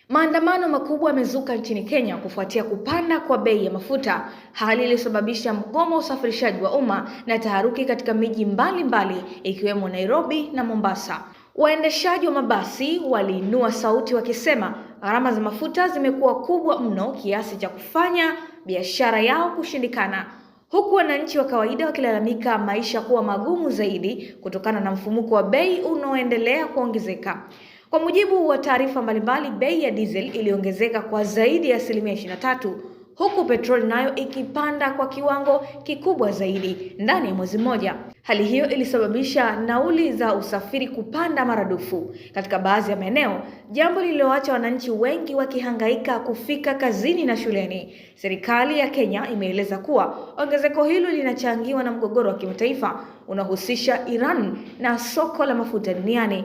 Maandamano makubwa yamezuka nchini Kenya kufuatia kupanda kwa bei ya mafuta, hali iliyosababisha mgomo wa usafirishaji wa umma na taharuki katika miji mbalimbali ikiwemo Nairobi na Mombasa. Waendeshaji wa mabasi waliinua sauti wakisema gharama za mafuta zimekuwa kubwa mno kiasi cha kufanya biashara yao kushindikana, huku wananchi wa kawaida wakilalamika maisha kuwa magumu zaidi kutokana na mfumuko wa bei unaoendelea kuongezeka. Kwa mujibu wa taarifa mbalimbali, bei ya diesel iliongezeka kwa zaidi ya 23%, huku petroli nayo ikipanda kwa kiwango kikubwa zaidi ndani ya mwezi mmoja. Hali hiyo ilisababisha nauli za usafiri kupanda maradufu katika baadhi ya maeneo, jambo lililoacha wananchi wengi wakihangaika kufika kazini na shuleni. Serikali ya Kenya imeeleza kuwa ongezeko hilo linachangiwa na mgogoro wa kimataifa unaohusisha Iran na soko la mafuta duniani.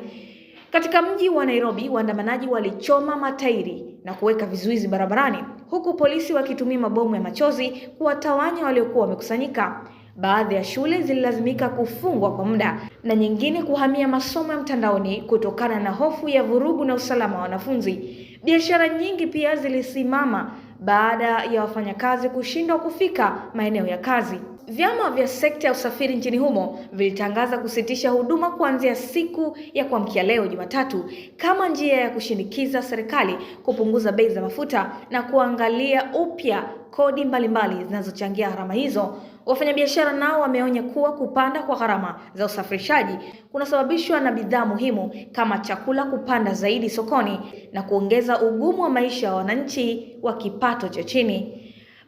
Katika mji wa Nairobi, waandamanaji walichoma matairi na kuweka vizuizi barabarani, huku polisi wakitumia mabomu ya machozi kuwatawanya waliokuwa wamekusanyika. Baadhi ya shule zililazimika kufungwa kwa muda na nyingine kuhamia masomo ya mtandaoni kutokana na hofu ya vurugu na usalama wa wanafunzi. Biashara nyingi pia zilisimama baada ya wafanyakazi kushindwa kufika maeneo ya kazi. Vyama vya sekta ya usafiri nchini humo vilitangaza kusitisha huduma kuanzia siku ya kuamkia leo Jumatatu kama njia ya kushinikiza serikali kupunguza bei za mafuta na kuangalia upya kodi mbalimbali zinazochangia gharama hizo. Wafanyabiashara nao wameonya kuwa kupanda kwa gharama za usafirishaji kunasababishwa na bidhaa muhimu kama chakula kupanda zaidi sokoni na kuongeza ugumu wa maisha ya wananchi wa kipato cha chini.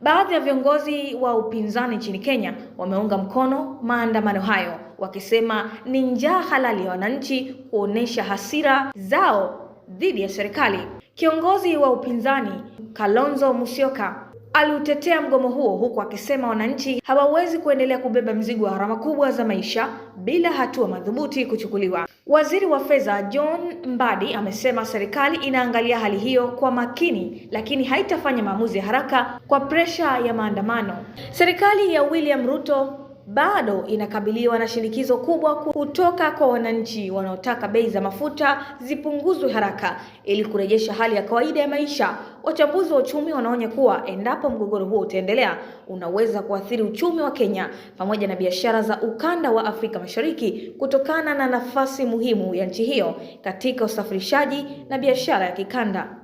Baadhi ya viongozi wa upinzani nchini Kenya wameunga mkono maandamano hayo, wakisema ni njaa halali ya wananchi kuonesha hasira zao dhidi ya serikali. Kiongozi wa upinzani Kalonzo Musyoka aliutetea mgomo huo, huku akisema wananchi hawawezi kuendelea kubeba mzigo wa gharama kubwa za maisha bila hatua madhubuti kuchukuliwa. Waziri wa Fedha John Mbadi amesema serikali inaangalia hali hiyo kwa makini, lakini haitafanya maamuzi ya haraka kwa presha ya maandamano. Serikali ya William Ruto bado inakabiliwa na shinikizo kubwa kutoka kwa wananchi wanaotaka bei za mafuta zipunguzwe haraka ili kurejesha hali ya kawaida ya maisha. Wachambuzi wa uchumi wanaonya kuwa endapo mgogoro huo utaendelea, unaweza kuathiri uchumi wa Kenya pamoja na biashara za ukanda wa Afrika Mashariki kutokana na nafasi muhimu ya nchi hiyo katika usafirishaji na biashara ya kikanda.